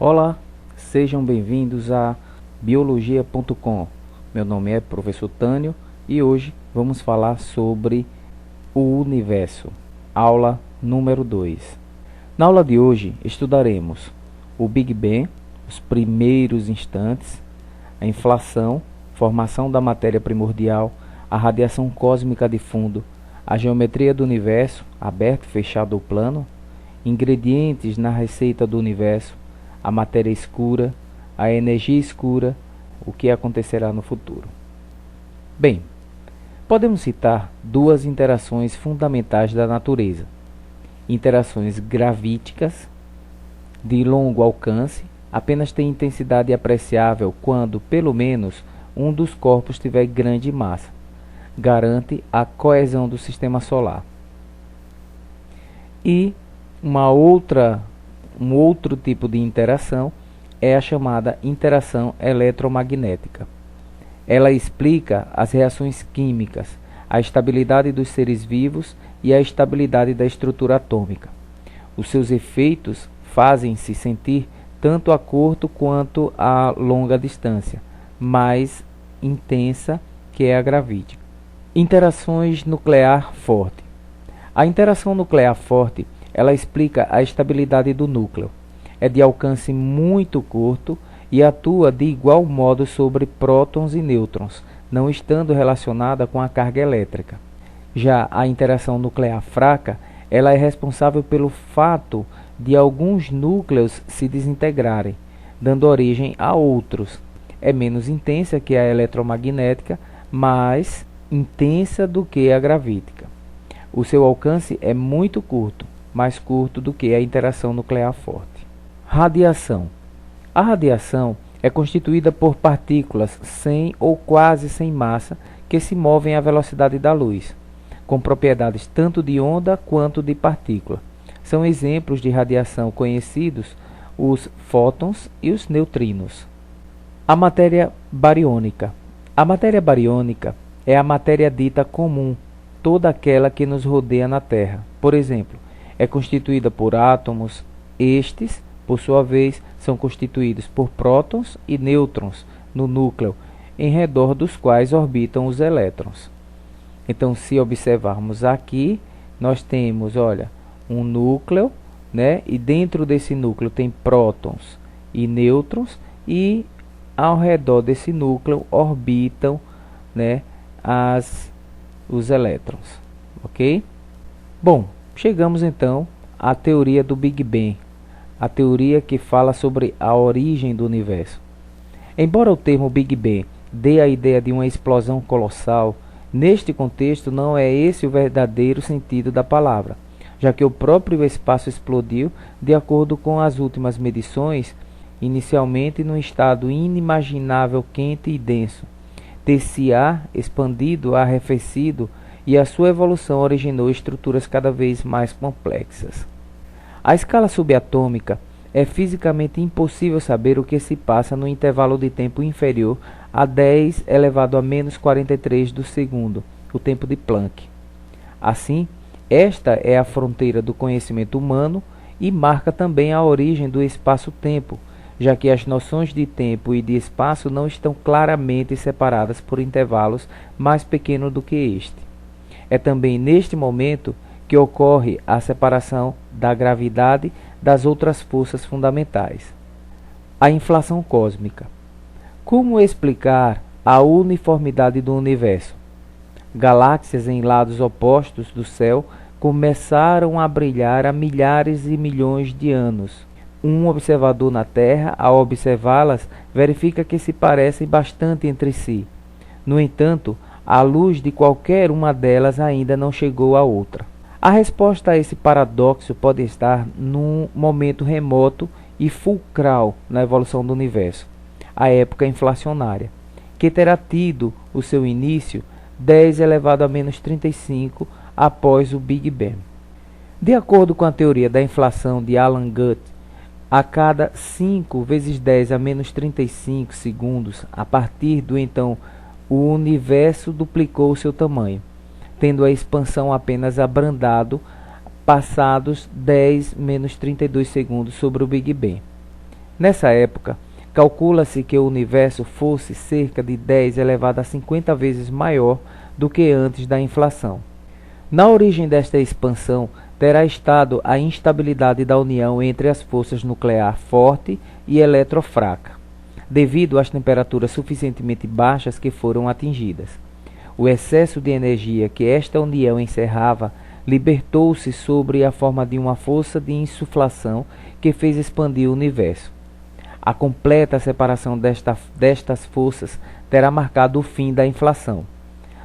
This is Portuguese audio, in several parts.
Olá, sejam bem-vindos a biologia.com. Meu nome é professor Tânio e hoje vamos falar sobre o universo, aula número 2. Na aula de hoje estudaremos o Big Bang, os primeiros instantes, a inflação, formação da matéria primordial, a radiação cósmica de fundo, a geometria do universo, aberto, fechado ou plano, ingredientes na receita do universo, a matéria escura, a energia escura, o que acontecerá no futuro. Bem, podemos citar duas interações fundamentais da natureza: interações gravíticas, de longo alcance, apenas têm intensidade apreciável quando, pelo menos, um dos corpos tiver grande massa, garante a coesão do sistema solar. E um outro tipo de interação é a chamada interação eletromagnética. Ela explica as reações químicas, a estabilidade dos seres vivos e a estabilidade da estrutura atômica. Os seus efeitos fazem-se sentir tanto a curto quanto a longa distância, mais intensa que é a gravítica. Interações nuclear forte. A interação nuclear forte ela explica a estabilidade do núcleo. É de alcance muito curto e atua de igual modo sobre prótons e nêutrons, não estando relacionada com a carga elétrica. Já a interação nuclear fraca, ela é responsável pelo fato de alguns núcleos se desintegrarem, dando origem a outros. É menos intensa que a eletromagnética, mas intensa do que a gravítica. O seu alcance é muito curto, mais curto do que a interação nuclear forte. Radiação. A radiação é constituída por partículas sem ou quase sem massa que se movem à velocidade da luz, com propriedades tanto de onda quanto de partícula. São exemplos de radiação conhecidos os fótons e os neutrinos. A matéria bariônica. A matéria bariônica é a matéria dita comum, toda aquela que nos rodeia na Terra. Por exemplo, é constituída por átomos. Estes, por sua vez, são constituídos por prótons e nêutrons no núcleo, em redor dos quais orbitam os elétrons. Então, se observarmos aqui, nós temos, olha, um núcleo, né? E dentro desse núcleo tem prótons e nêutrons, e ao redor desse núcleo orbitam, né, os elétrons, ok? Bom, chegamos então à teoria do Big Bang, a teoria que fala sobre a origem do universo. Embora o termo Big Bang dê a ideia de uma explosão colossal, neste contexto não é esse o verdadeiro sentido da palavra, já que o próprio espaço explodiu de acordo com as últimas medições, inicialmente num estado inimaginável quente e denso, ter-se-á expandido, arrefecido, e a sua evolução originou estruturas cada vez mais complexas. À escala subatômica, é fisicamente impossível saber o que se passa no intervalo de tempo inferior a 10 elevado a menos 43 do segundo, o tempo de Planck. Assim, esta é a fronteira do conhecimento humano e marca também a origem do espaço-tempo, já que as noções de tempo e de espaço não estão claramente separadas por intervalos mais pequenos do que este. É também neste momento que ocorre a separação da gravidade das outras forças fundamentais. A inflação cósmica. Como explicar a uniformidade do universo? Galáxias em lados opostos do céu começaram a brilhar há milhares e milhões de anos. Um observador na Terra, ao observá-las, verifica que se parecem bastante entre si. No entanto, a luz de qualquer uma delas ainda não chegou à outra. A resposta a esse paradoxo pode estar num momento remoto e fulcral na evolução do universo, a época inflacionária, que terá tido o seu início 10 elevado a menos 35 após o Big Bang. De acordo com a teoria da inflação de Alan Guth, a cada 5 vezes 10 a menos 35 segundos, a partir do então, o universo duplicou seu tamanho, tendo a expansão apenas abrandado passados 10 menos 32 segundos sobre o Big Bang. Nessa época, calcula-se que o universo fosse cerca de 10 elevado a 50 vezes maior do que antes da inflação. Na origem desta expansão terá estado a instabilidade da união entre as forças nuclear forte e eletrofraca, devido às temperaturas suficientemente baixas que foram atingidas. O excesso de energia que esta união encerrava libertou-se sob a forma de uma força de insuflação que fez expandir o universo. A completa separação destas forças terá marcado o fim da inflação.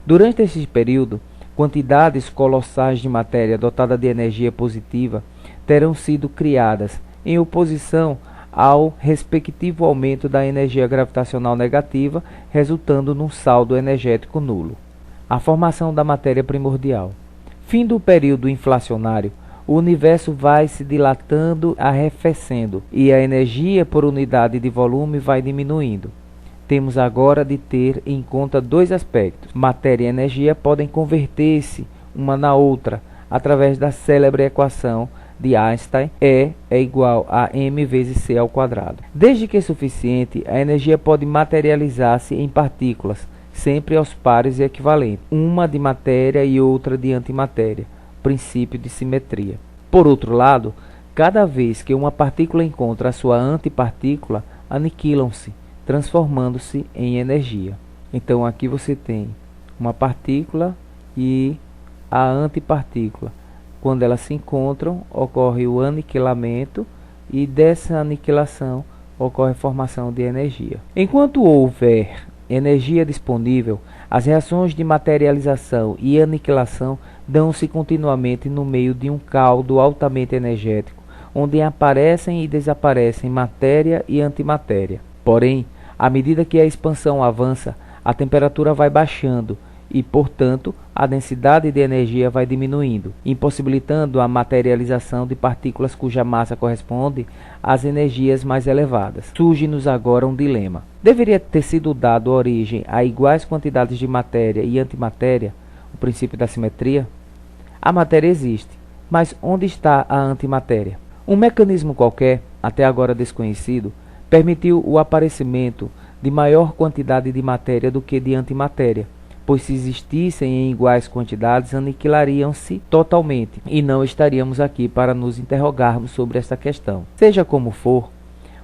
Durante este período, quantidades colossais de matéria dotada de energia positiva terão sido criadas, em oposição ao respectivo aumento da energia gravitacional negativa, resultando num saldo energético nulo. A formação da matéria primordial. Fim do período inflacionário, o universo vai se dilatando, arrefecendo, e a energia por unidade de volume vai diminuindo. Temos agora de ter em conta dois aspectos. Matéria e energia podem converter-se uma na outra através da célebre equação de Einstein, E é igual a m vezes c ao quadrado. Desde que é suficiente, a energia pode materializar-se em partículas, sempre aos pares e equivalentes, uma de matéria e outra de antimatéria, princípio de simetria. Por outro lado, cada vez que uma partícula encontra a sua antipartícula, aniquilam-se, transformando-se em energia. Então aqui você tem uma partícula e a antipartícula. Quando elas se encontram, ocorre o aniquilamento e dessa aniquilação ocorre a formação de energia. Enquanto houver energia disponível, as reações de materialização e aniquilação dão-se continuamente no meio de um caldo altamente energético, onde aparecem e desaparecem matéria e antimatéria. Porém, à medida que a expansão avança, a temperatura vai baixando e, portanto, a densidade de energia vai diminuindo, impossibilitando a materialização de partículas cuja massa corresponde às energias mais elevadas. Surge-nos agora um dilema. Deveria ter sido dado origem a iguais quantidades de matéria e antimatéria, o princípio da simetria? A matéria existe, mas onde está a antimatéria? Um mecanismo qualquer, até agora desconhecido, permitiu o aparecimento de maior quantidade de matéria do que de antimatéria, pois se existissem em iguais quantidades, aniquilariam-se totalmente, e não estaríamos aqui para nos interrogarmos sobre esta questão. Seja como for,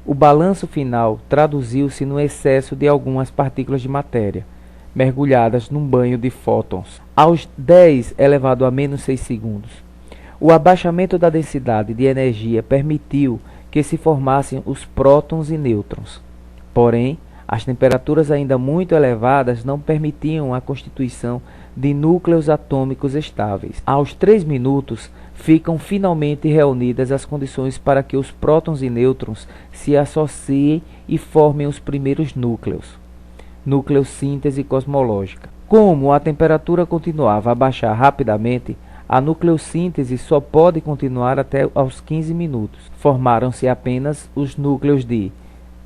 o balanço final traduziu-se no excesso de algumas partículas de matéria, mergulhadas num banho de fótons, aos 10 elevado a menos 6 segundos. O abaixamento da densidade de energia permitiu que se formassem os prótons e nêutrons. Porém, as temperaturas ainda muito elevadas não permitiam a constituição de núcleos atômicos estáveis. Aos 3 minutos, ficam finalmente reunidas as condições para que os prótons e nêutrons se associem e formem os primeiros núcleos. Nucleossíntese cosmológica. Como a temperatura continuava a baixar rapidamente, a nucleossíntese só pode continuar até aos 15 minutos. Formaram-se apenas os núcleos de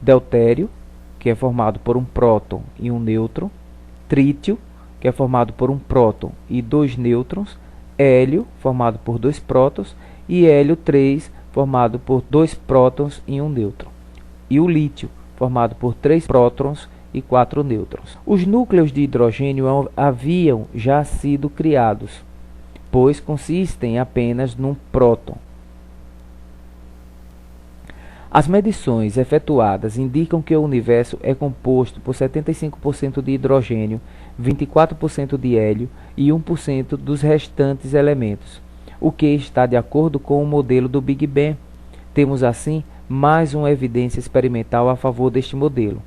deutério, que é formado por um próton e um nêutron, trítio, que é formado por um próton e 2 nêutrons, hélio, formado por 2 prótons, e hélio 3, formado por 2 prótons e um nêutron, e o lítio, formado por 3 prótons e 4 nêutrons. Os núcleos de hidrogênio haviam já sido criados, pois consistem apenas num próton. As medições efetuadas indicam que o universo é composto por 75% de hidrogênio, 24% de hélio e 1% dos restantes elementos, o que está de acordo com o modelo do Big Bang. Temos assim mais uma evidência experimental a favor deste modelo.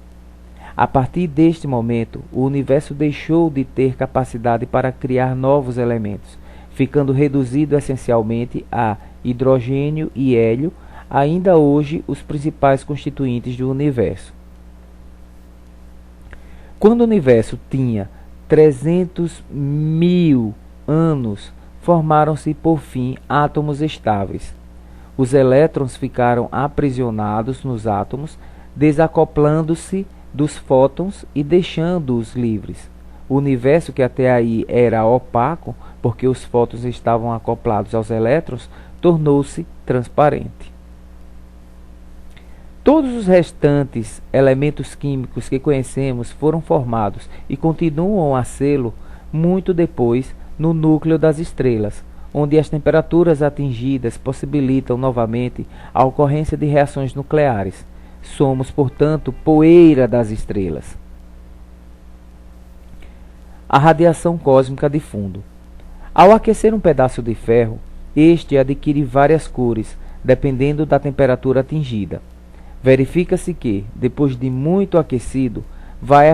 A partir deste momento, o universo deixou de ter capacidade para criar novos elementos, ficando reduzido essencialmente a hidrogênio e hélio, ainda hoje os principais constituintes do universo. Quando o universo tinha 300.000 anos, formaram-se por fim átomos estáveis. Os elétrons ficaram aprisionados nos átomos, desacoplando-se dos fótons e deixando-os livres. O universo, que até aí era opaco, porque os fótons estavam acoplados aos elétrons, tornou-se transparente. Todos os restantes elementos químicos que conhecemos foram formados e continuam a sê-lo muito depois no núcleo das estrelas, onde as temperaturas atingidas possibilitam novamente a ocorrência de reações nucleares. Somos, portanto, poeira das estrelas. A radiação cósmica de fundo. Ao aquecer um pedaço de ferro, este adquire várias cores, dependendo da temperatura atingida. Verifica-se que, depois de muito aquecido, vai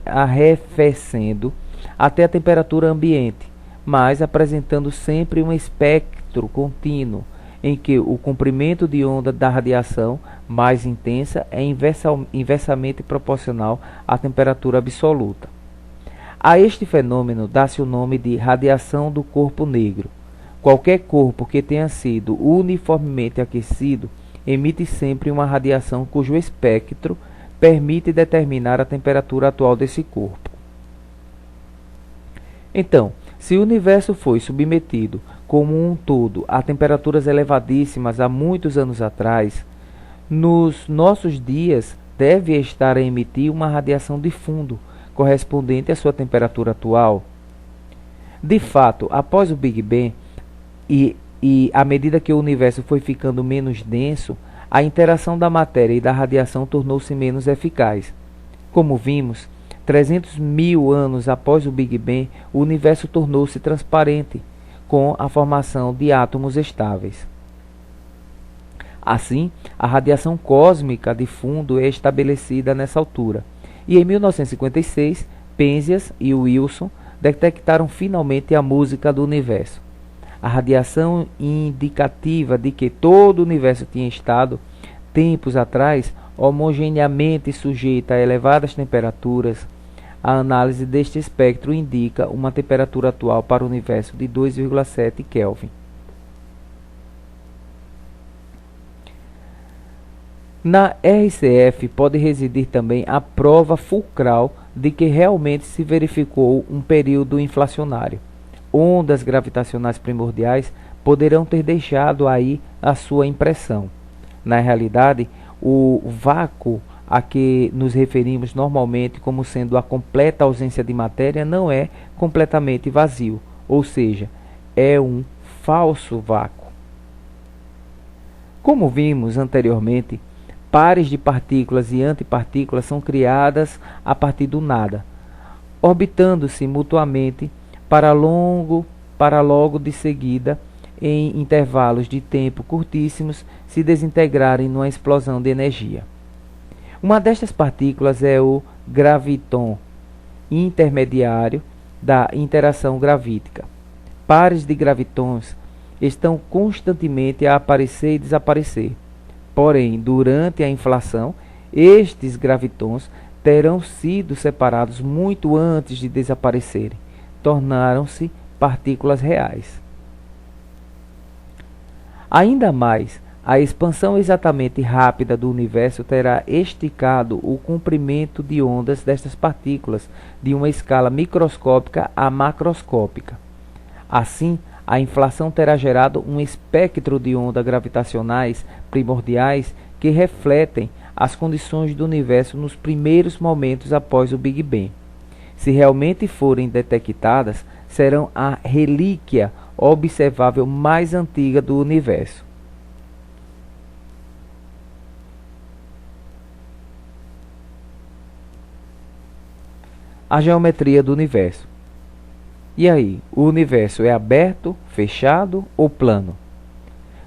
arrefecendo até a temperatura ambiente, mas apresentando sempre um espectro contínuo, em que o comprimento de onda da radiação mais intensa é inversamente proporcional à temperatura absoluta. A este fenômeno dá-se o nome de radiação do corpo negro. Qualquer corpo que tenha sido uniformemente aquecido emite sempre uma radiação cujo espectro permite determinar a temperatura atual desse corpo. Então, se o universo foi submetido como um todo a temperaturas elevadíssimas há muitos anos atrás, nos nossos dias deve estar a emitir uma radiação de fundo, correspondente à sua temperatura atual. De fato, após o Big Bang, e à medida que o universo foi ficando menos denso, a interação da matéria e da radiação tornou-se menos eficaz. Como vimos, 300 mil anos após o Big Bang, o universo tornou-se transparente, com a formação de átomos estáveis. Assim, a radiação cósmica de fundo é estabelecida nessa altura. E em 1956, Penzias e Wilson detectaram finalmente a música do universo. A radiação indicativa de que todo o universo tinha estado, tempos atrás, homogeneamente sujeita a elevadas temperaturas. A análise deste espectro indica uma temperatura atual para o universo de 2,7 Kelvin. Na RCF pode residir também a prova fulcral de que realmente se verificou um período inflacionário. Ondas gravitacionais primordiais poderão ter deixado aí a sua impressão. Na realidade, o vácuo a que nos referimos normalmente como sendo a completa ausência de matéria não é completamente vazio, ou seja, é um falso vácuo. Como vimos anteriormente, pares de partículas e antipartículas são criadas a partir do nada, orbitando-se mutuamente para logo de seguida, em intervalos de tempo curtíssimos, se desintegrarem numa explosão de energia. Uma destas partículas é o graviton, intermediário da interação gravítica. Pares de gravitons estão constantemente a aparecer e desaparecer. Porém, durante a inflação, estes gravitons terão sido separados muito antes de desaparecerem. Tornaram-se partículas reais. Ainda mais, a expansão exatamente rápida do universo terá esticado o comprimento de ondas destas partículas de uma escala microscópica a macroscópica. Assim, a inflação terá gerado um espectro de ondas gravitacionais primordiais que refletem as condições do universo nos primeiros momentos após o Big Bang. Se realmente forem detectadas, serão a relíquia observável mais antiga do universo. A geometria do universo. E aí, o universo é aberto, fechado ou plano?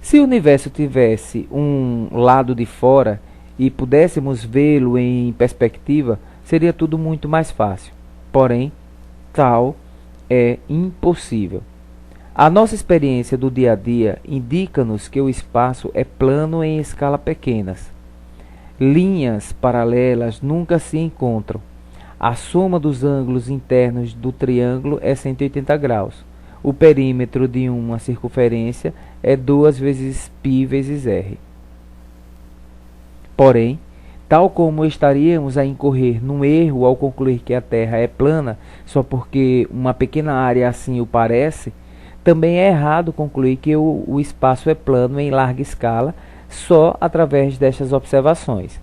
Se o universo tivesse um lado de fora e pudéssemos vê-lo em perspectiva, seria tudo muito mais fácil. Porém, tal é impossível. A nossa experiência do dia a dia indica-nos que o espaço é plano em escala pequenas. Linhas paralelas nunca se encontram. A soma dos ângulos internos do triângulo é 180 graus. O perímetro de uma circunferência é 2 vezes π vezes r. Porém, tal como estaríamos a incorrer num erro ao concluir que a Terra é plana só porque uma pequena área assim o parece, também é errado concluir que o espaço é plano em larga escala só através destas observações.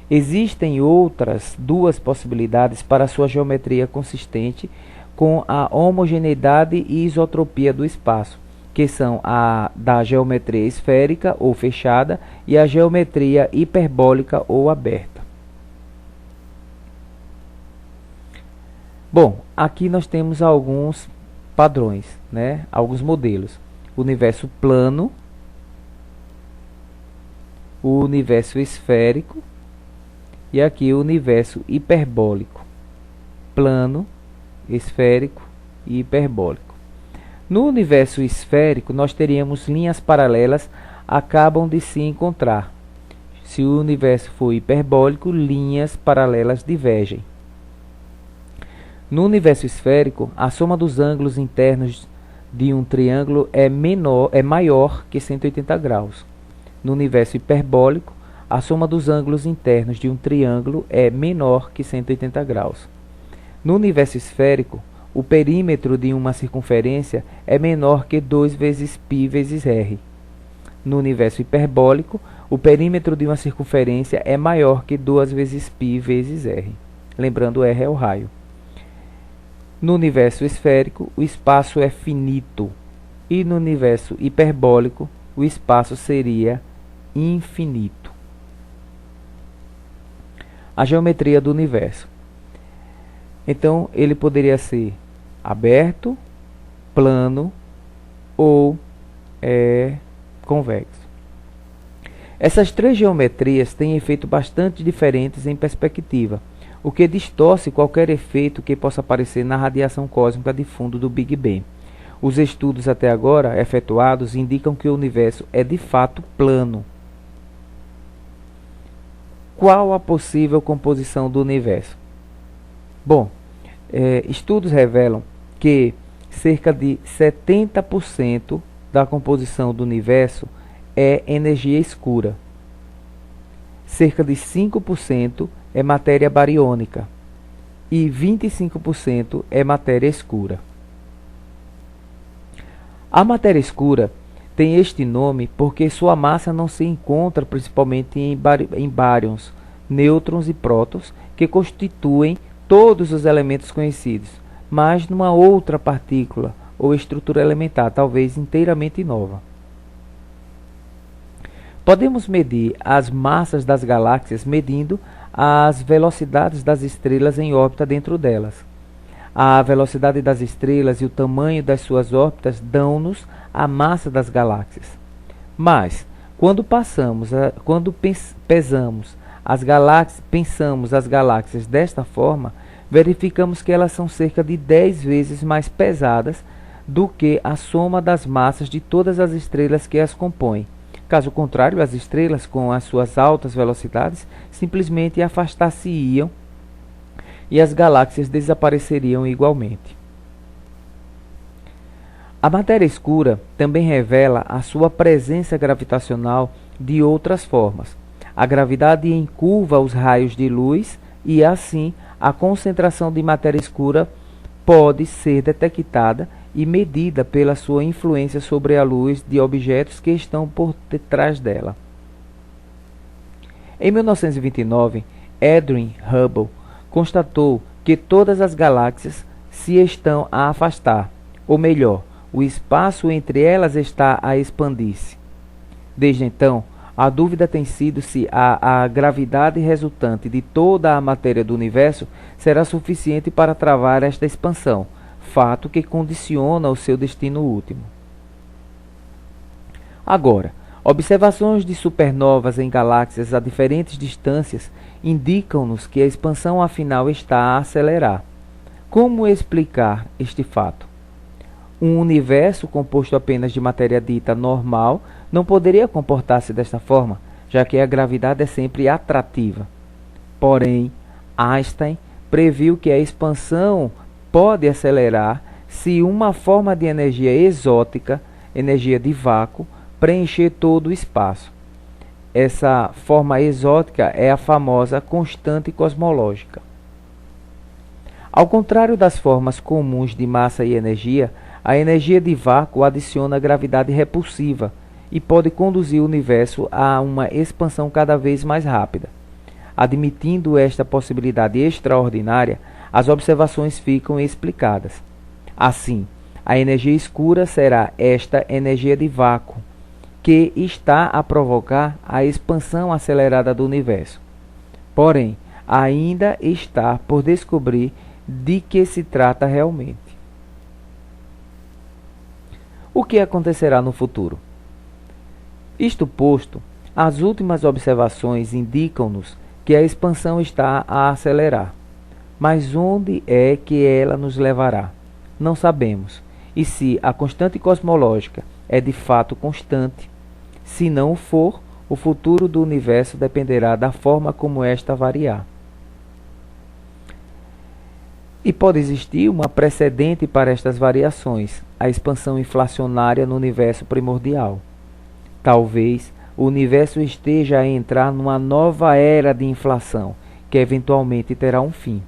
Existem outras duas possibilidades para sua geometria consistente com a homogeneidade e isotropia do espaço, que são a da geometria esférica ou fechada e a geometria hiperbólica ou aberta. Bom, aqui nós temos alguns padrões, né? Alguns modelos. O universo plano, o universo esférico e aqui o universo hiperbólico. Plano, esférico e hiperbólico. No universo esférico, nós teríamos linhas paralelas acabam de se encontrar. Se o universo for hiperbólico, linhas paralelas divergem. No universo esférico, a soma dos ângulos internos de um triângulo é maior que 180 graus. No universo hiperbólico, a soma dos ângulos internos de um triângulo é menor que 180 graus. No universo esférico, o perímetro de uma circunferência é menor que 2 vezes π vezes r. No universo hiperbólico, o perímetro de uma circunferência é maior que 2 vezes π vezes r. Lembrando, r é o raio. No universo esférico, o espaço é finito, e no universo hiperbólico, o espaço seria infinito. A geometria do universo. Então, ele poderia ser aberto, plano ou convexo. Essas três geometrias têm efeitos bastante diferentes em perspectiva, o que distorce qualquer efeito que possa aparecer na radiação cósmica de fundo do Big Bang. Os estudos até agora efetuados indicam que o universo é de fato plano. Qual a possível composição do universo? Bom, estudos revelam que cerca de 70% da composição do universo é energia escura. Cerca de 5% é matéria bariônica e 25% é matéria escura. A matéria escura tem este nome porque sua massa não se encontra principalmente em bárions, nêutrons e prótons, que constituem todos os elementos conhecidos, mas numa outra partícula ou estrutura elementar, talvez inteiramente nova. Podemos medir as massas das galáxias medindo as velocidades das estrelas em órbita dentro delas. A velocidade das estrelas e o tamanho das suas órbitas dão-nos a massa das galáxias. Mas, quando pesamos as galáxias desta forma, verificamos que elas são cerca de 10 vezes mais pesadas do que a soma das massas de todas as estrelas que as compõem. Caso contrário, as estrelas, com as suas altas velocidades, simplesmente afastar-se-iam e as galáxias desapareceriam igualmente. A matéria escura também revela a sua presença gravitacional de outras formas. A gravidade encurva os raios de luz e, assim, a concentração de matéria escura pode ser detectada e medida pela sua influência sobre a luz de objetos que estão por detrás dela. Em 1929, Edwin Hubble constatou que todas as galáxias se estão a afastar, ou melhor, o espaço entre elas está a expandir-se. Desde então, a dúvida tem sido se a gravidade resultante de toda a matéria do universo será suficiente para travar esta expansão, fato que condiciona o seu destino último. Agora, observações de supernovas em galáxias a diferentes distâncias indicam-nos que a expansão afinal está a acelerar. Como explicar este fato? Um universo composto apenas de matéria dita normal não poderia comportar-se desta forma, já que a gravidade é sempre atrativa. Porém, Einstein previu que a expansão pode acelerar se uma forma de energia exótica, energia de vácuo, preencher todo o espaço. Essa forma exótica é a famosa constante cosmológica. Ao contrário das formas comuns de massa e energia, a energia de vácuo adiciona gravidade repulsiva e pode conduzir o universo a uma expansão cada vez mais rápida. Admitindo esta possibilidade extraordinária, as observações ficam explicadas. Assim, a energia escura será esta energia de vácuo, que está a provocar a expansão acelerada do universo. Porém, ainda está por descobrir de que se trata realmente. O que acontecerá no futuro? Isto posto, as últimas observações indicam-nos que a expansão está a acelerar. Mas onde é que ela nos levará? Não sabemos. E se a constante cosmológica é de fato constante, se não o for, o futuro do universo dependerá da forma como esta variar. E pode existir uma precedente para estas variações, a expansão inflacionária no universo primordial. Talvez o universo esteja a entrar numa nova era de inflação, que eventualmente terá um fim.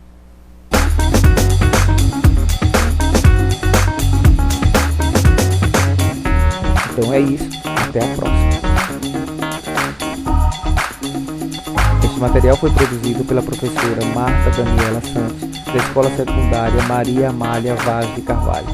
Então é isso, até a próxima. Este material foi produzido pela professora Marta Daniela Santos, da Escola Secundária Maria Amália Vaz de Carvalho.